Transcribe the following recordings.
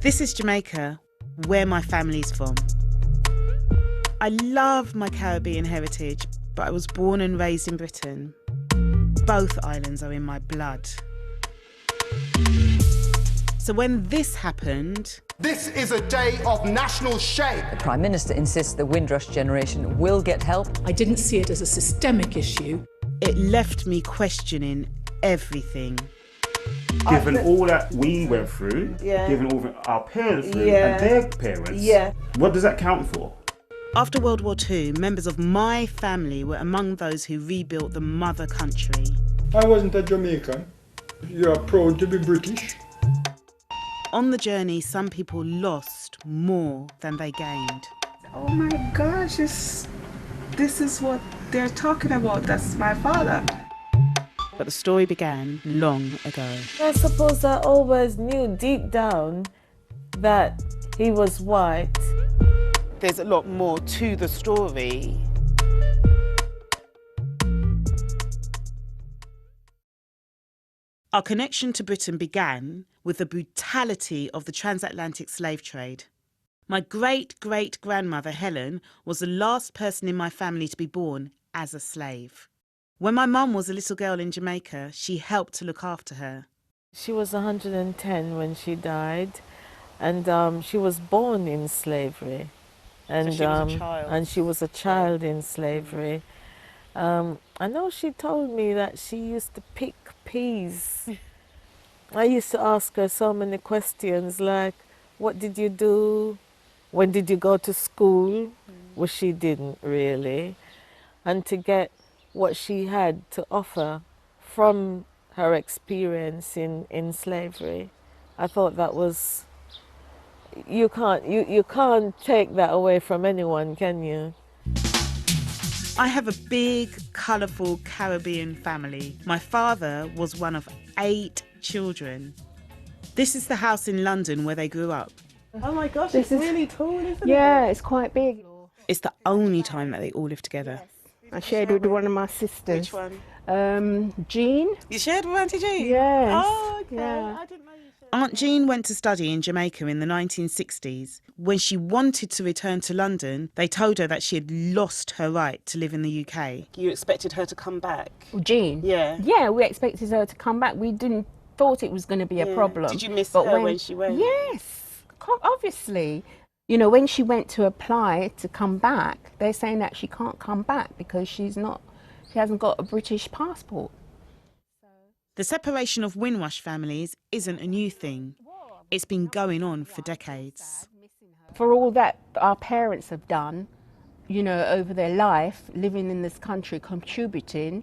This is Jamaica, where my family's from. I love my Caribbean heritage, but I was born and raised in Britain. Both islands are in my blood. So when this happened... This is a day of national shame. The Prime Minister insists the Windrush generation will get help. I didn't see it as a systemic issue. It left me questioning everything. Given all that we went through, given all that our parents went through, and their parents, what does that count for? After World War II, members of my family were among those who rebuilt the mother country. I wasn't a Jamaican. You're proud to be British. On the journey, some people lost more than they gained. Oh my gosh, this is what they're talking about. That's my father. But the story began long ago. I suppose I always knew deep down that he was white. There's a lot more to the story. Our connection to Britain began with the brutality of the transatlantic slave trade. My great-great-grandmother, Helen, was the last person in my family to be born as a slave. When my mum was a little girl in Jamaica, she helped to look after her. She was 110 when she died, and she was born in slavery. And, So she was a child. And she was a child in slavery. I know she told me that she used to pick peas. I used to ask her so many questions like, what did you do? When did you go to school? Well, she didn't really. And to get what she had to offer from her experience in slavery, I thought that was, you can't take that away from anyone, can you? I have a big, colourful Caribbean family. My father was one of 8 children. This is the house in London where they grew up. Oh my gosh, it's really tall, isn't it? Yeah, it's quite big. It's the only time that they all live together. I shared with one of my sisters. Which one? Jean. You shared with Auntie Jean? Yes. Oh, okay. Yeah. I didn't know you shared. Aunt Jean went to study in Jamaica in the 1960s. When she wanted to return to London, they told her that she had lost her right to live in the UK. You expected her to come back? Jean? Yeah. Yeah, we expected her to come back. We didn't thought it was going to be a problem. Did you miss her when she went? Yes, obviously. You know, when she went to apply to come back, they're saying that she can't come back because she hasn't got a British passport. The separation of Windrush families isn't a new thing. It's been going on for decades. For all that our parents have done, you know, over their life, living in this country, contributing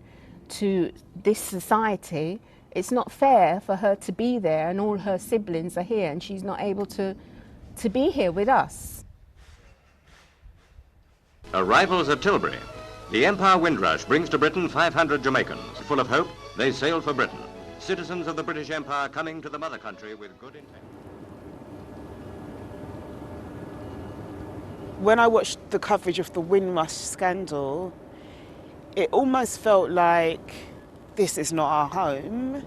to this society, it's not fair for her to be there and all her siblings are here and she's not able to be here with us. Arrivals at Tilbury. The Empire Windrush brings to Britain 500 Jamaicans. Full of hope, they sail for Britain. Citizens of the British Empire coming to the mother country with good intent. When I watched the coverage of the Windrush scandal, it almost felt like this is not our home.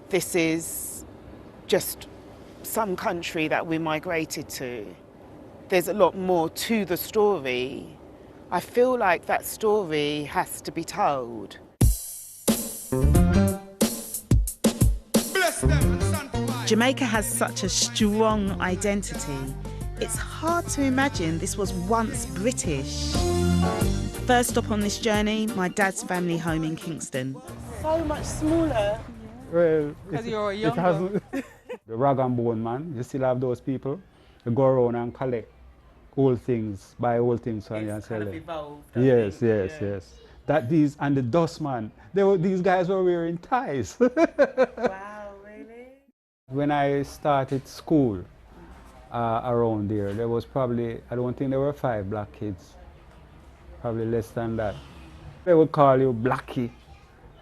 This is just some country that we migrated to. There's a lot more to the story. I feel like that story has to be told. Jamaica has such a strong identity. It's hard to imagine this was once British. First stop on this journey, my dad's family home in Kingston. So much smaller. Well, because you're younger. The rag and bone man, you still have those people who go around and collect old things, buy old things from you and sell them. Evolved, yes. That these and the dust man, these guys were wearing ties. Wow, really? When I started school around there was probably, I don't think there were 5 black kids, probably less than that. They would call you Blackie,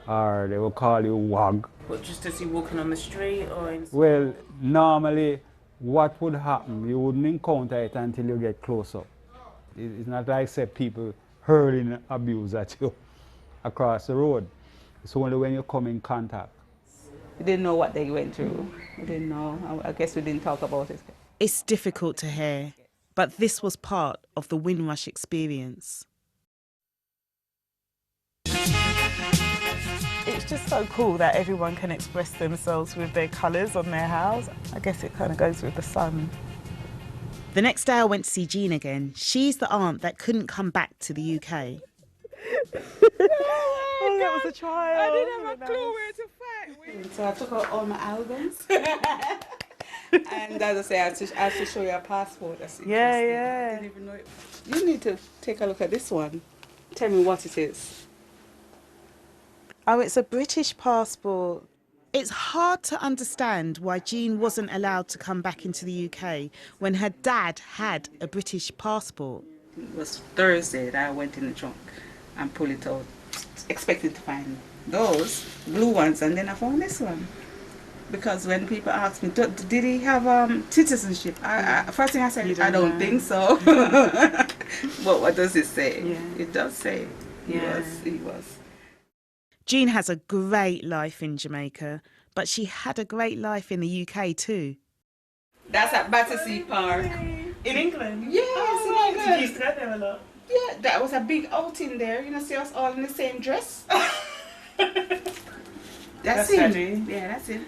or they would call you Wag. What, just as you walking on the street or in school? Well, normally what would happen, you wouldn't encounter it until you get close up. It's not like, say, people hurling abuse at you across the road. It's only when you come in contact We didn't know what they went through. We didn't know. I guess we didn't talk about it. It's difficult to hear, but this was part of the Windrush experience. It's just so cool that everyone can express themselves with their colours on their house. I guess it kind of goes with the sun. The next day I went to see Jean again. She's the aunt that couldn't come back to the UK. Oh, that was a trial. I didn't have a clue where to find. So I took out all my albums. And as I say, I have to show you a passport. That's interesting. Yeah. I didn't even know it. You need to take a look at this one. Tell me what it is. Oh, it's a British passport. It's hard to understand why Jean wasn't allowed to come back into the UK when her dad had a British passport. It was Thursday that I went in the trunk and pulled it out, expecting to find those blue ones, and then I found this one. Because when people ask me, did he have citizenship? First thing I said, I don't think so. But what does it say? Yeah. It does say he was. Jean has a great life in Jamaica, but she had a great life in the UK too. That's at Battersea Park. In England? Yes, oh my God. You used to go there a lot? Yeah, that was a big outing there. You know, see us all in the same dress. That's him. Daddy. Yeah, that's him.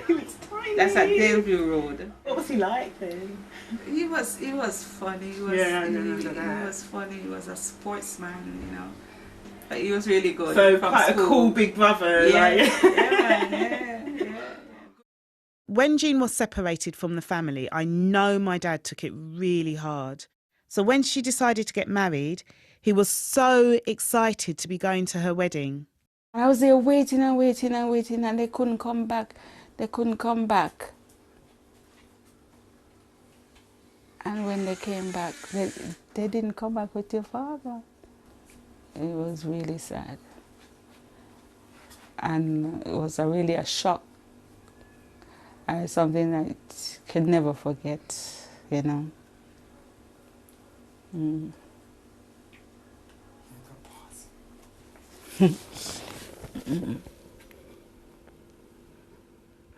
He was tiny. That's at Daleview Road. What was he like then? He was funny. He was funny. He was a sportsman, you know. But he was really good. So quite school. A cool big brother. Yeah. Like. Yeah. When Jean was separated from the family, I know my dad took it really hard. So when she decided to get married, he was so excited to be going to her wedding. I was there waiting, and they couldn't come back. And when they came back, they didn't come back with your father. It was really sad. And it was really a shock. And something that I can never forget, you know.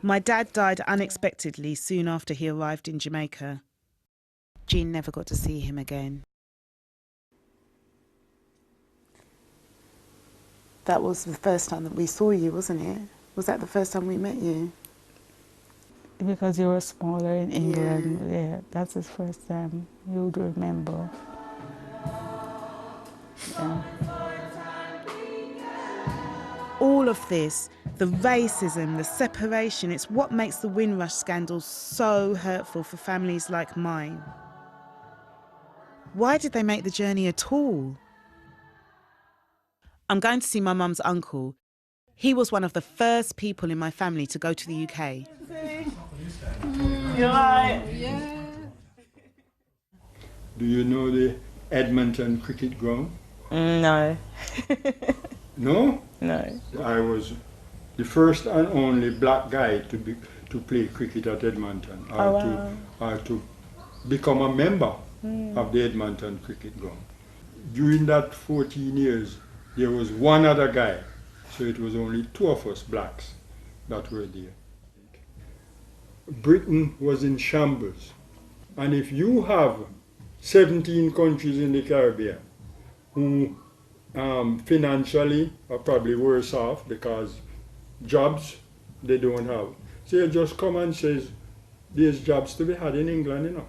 My dad died unexpectedly soon after he arrived in Jamaica. Jean never got to see him again. That was the first time that we saw you, wasn't it? Was that the first time we met you? Because you were smaller in England, yeah, that's the first time you would remember. Yeah. All of this, the racism, the separation, it's what makes the Windrush scandal so hurtful for families like mine. Why did they make the journey at all? I'm going to see my mum's uncle. He was one of the first people in my family to go to the UK. You alright? Yeah. Do you know the Edmonton cricket ground? No. No? No. I was the first and only black guy to play cricket at Edmonton, or to become a member of the Edmonton cricket ground. During that 14 years, there was one other guy, so it was only two of us blacks that were there. Britain was in shambles, and if you have 17 countries in the Caribbean who financially are probably worse off because jobs they don't have, so you just come and says there's jobs to be had in England, you know.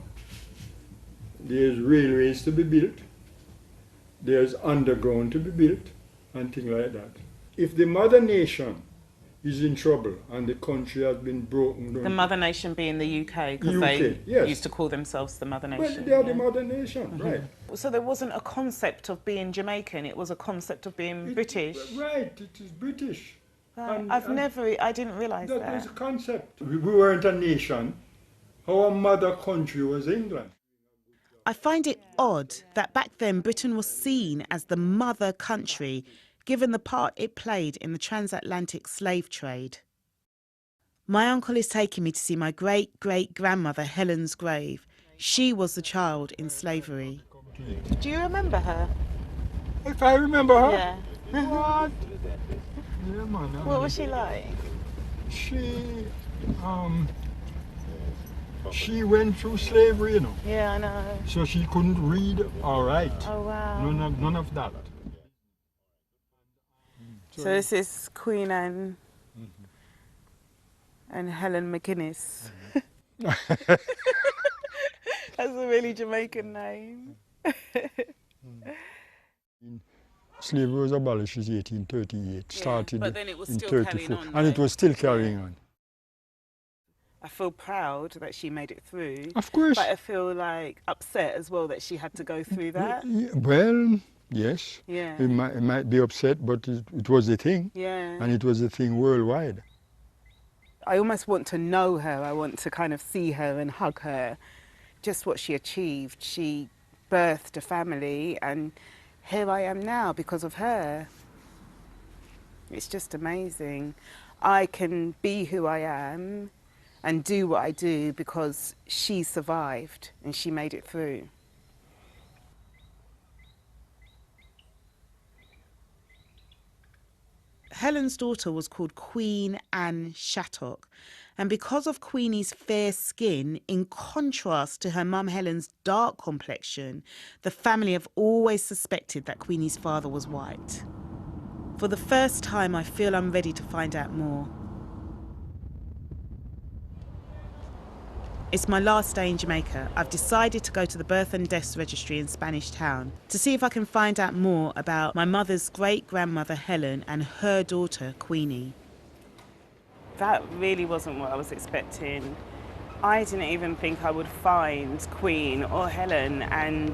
There's railways to be built, there's underground to be built, and things like that. If the mother nation is in trouble and the country has been broken down. The mother nation being the UK, because they used to call themselves the mother nation. Well, they are the mother nation, right. So there wasn't a concept of being Jamaican, it was a concept of being British. Right, it is British. Right. I didn't realise that. That was a concept. We weren't a nation. Our mother country was England. I find it odd that back then Britain was seen as the mother country, given the part it played in the transatlantic slave trade. My uncle is taking me to see my great-great-grandmother Helen's grave. She was the child in slavery. Do you remember her? If I remember her? Yeah. What? Yeah, man. What was she like? She went through slavery, you know. Yeah, I know. So she couldn't read or write. Oh, wow. None of that. So this is Queen Anne and Helen McGuinness. That's a really Jamaican name. Slavery was abolished in 1838, started but then it was in still 34, carrying on, and it was still carrying on. I feel proud that she made it through. Of course. But I feel like upset as well that she had to go through that. Well, yes. Yeah. It might be upset, but it was a thing. Yeah. And it was a thing worldwide. I almost want to know her. I want to kind of see her and hug her. Just what she achieved. She birthed a family, and here I am now because of her. It's just amazing. I can be who I am and do what I do because she survived and she made it through. Helen's daughter was called Queen Anne Shattock, and because of Queenie's fair skin, in contrast to her mum Helen's dark complexion, the family have always suspected that Queenie's father was white. For the first time, I feel I'm ready to find out more. It's my last day in Jamaica. I've decided to go to the Birth and Deaths Registry in Spanish Town to see if I can find out more about my mother's great-grandmother Helen and her daughter Queenie. That really wasn't what I was expecting. I didn't even think I would find Queen or Helen, and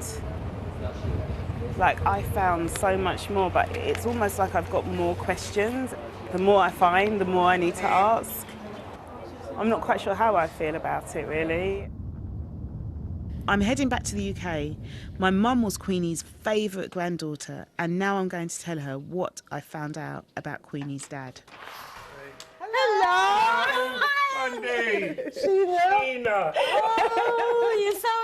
I found so much more, but it's almost like I've got more questions. The more I find, the more I need to ask. I'm not quite sure how I feel about it, really. I'm heading back to the UK. My mum was Queenie's favourite granddaughter, and now I'm going to tell her what I found out about Queenie's dad. Hello! Monday! Sheena! Oh, you're so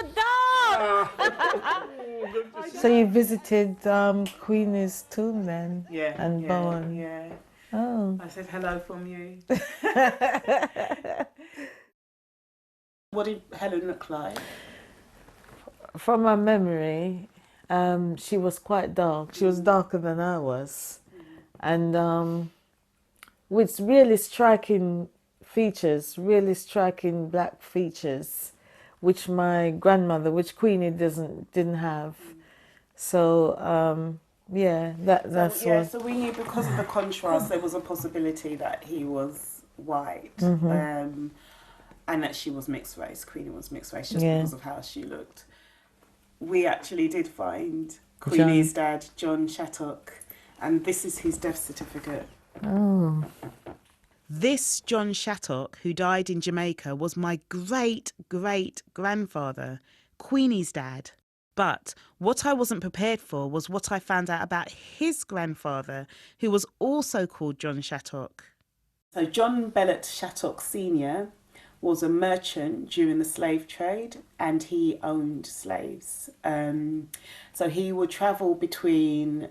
dark! So you visited Queenie's tomb then? Yeah. And Bowen? Yeah. Oh. I said hello from you. What did Helen look like? From my memory, she was quite dark. She was darker than I was. And with really striking features, really striking black features, which my grandmother, which Queenie didn't have. So, yeah, that's what... So we knew because of the contrast, there was a possibility that he was white. And that she was mixed race. Queenie was mixed race just because of how she looked. We actually did find Queenie's dad, John Shattock, and this is his death certificate. Oh. This John Shattock, who died in Jamaica, was my great-great-grandfather, Queenie's dad. But what I wasn't prepared for was what I found out about his grandfather, who was also called John Shattock. So John Bellett Shattock Sr. was a merchant during the slave trade, and he owned slaves. So he would travel between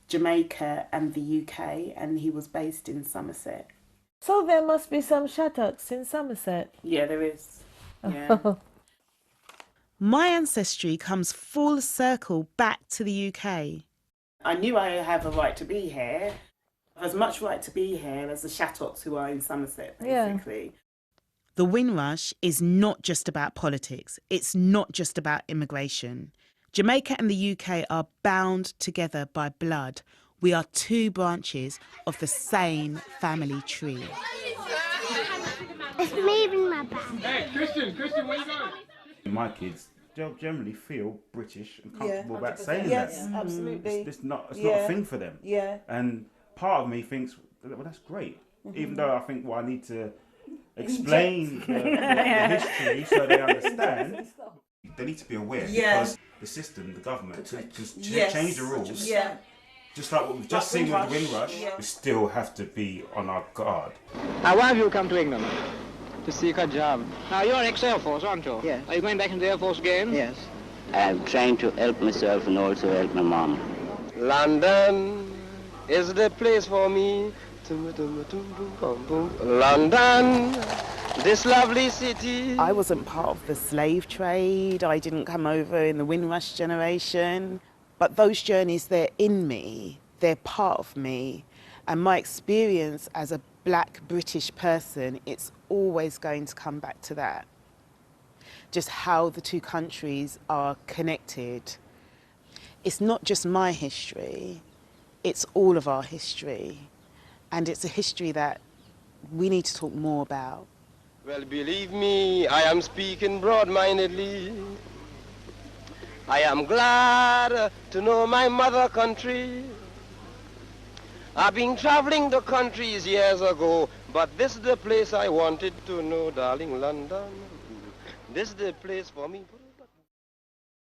Jamaica and the UK, and he was based in Somerset. So there must be some Shattocks in Somerset? Yeah, there is. Yeah. My ancestry comes full circle back to the UK. I knew I have a right to be here. I have as much right to be here as the Shattocks who are in Somerset, basically. Yeah. The Windrush is not just about politics. It's not just about immigration. Jamaica and the UK are bound together by blood. We are two branches of the same family tree. It's me in my bag. Hey, Christian, where you going? My kids generally feel British and comfortable about saying that. Yes, absolutely. It's not a thing for them. Yeah. And part of me thinks, well, that's great. Even though I think, well, I need to explain the history so they understand. They need to be aware because the system, the government, can change the rules. Yeah. Just like what we've just seen with the Windrush, we still have to be on our guard. Now, why have you come to England? To seek a job. Now, you're ex-Air Force, aren't you? Yes. Are you going back into the Air Force again? Yes. I'm trying to help myself and also help my mom. London is the place for me London, this lovely city. I wasn't part of the slave trade. I didn't come over in the Windrush generation. But those journeys, they're in me. They're part of me. And my experience as a black British person, it's always going to come back to that. Just how the two countries are connected. It's not just my history, it's all of our history. And it's a history that we need to talk more about. Well, believe me, I am speaking broad-mindedly. I am glad to know my mother country. I've been traveling the countries years ago, but this is the place I wanted to know, darling London. This is the place for me.